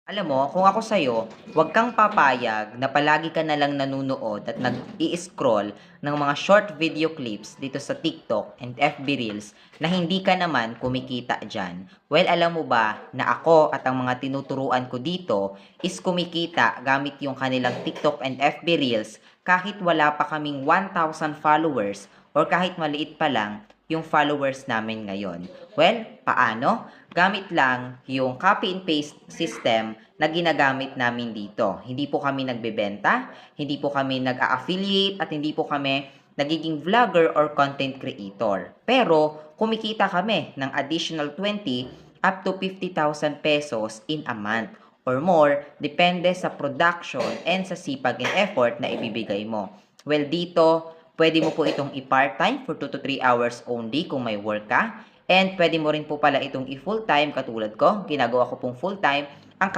Alam mo, kung ako sa'yo, huwag kang papayag na palagi ka na lang nanunood at nag-i-scroll ng mga short video clips dito sa TikTok and FB Reels na hindi ka naman kumikita dyan. Well, alam mo ba na ako at ang mga tinuturuan ko dito is kumikita gamit yung kanilang TikTok and FB Reels kahit wala pa kaming 1,000 followers or kahit maliit pa lang yung followers namin ngayon. Well, paano? Gamit lang yung copy and paste system na ginagamit namin dito. Hindi po kami nagbebenta, hindi po kami nag-a-affiliate, at hindi po kami nagiging vlogger or content creator. Pero kumikita kami ng additional 20 up to 50,000 pesos in a month or more, depende sa production and sa sipag and effort na ibibigay mo. Well, dito, pwede mo po itong i-part-time for 2 to 3 hours only kung may work ka. And pwede mo rin po pala itong i-full-time katulad ko. Ginagawa ko pong full-time ang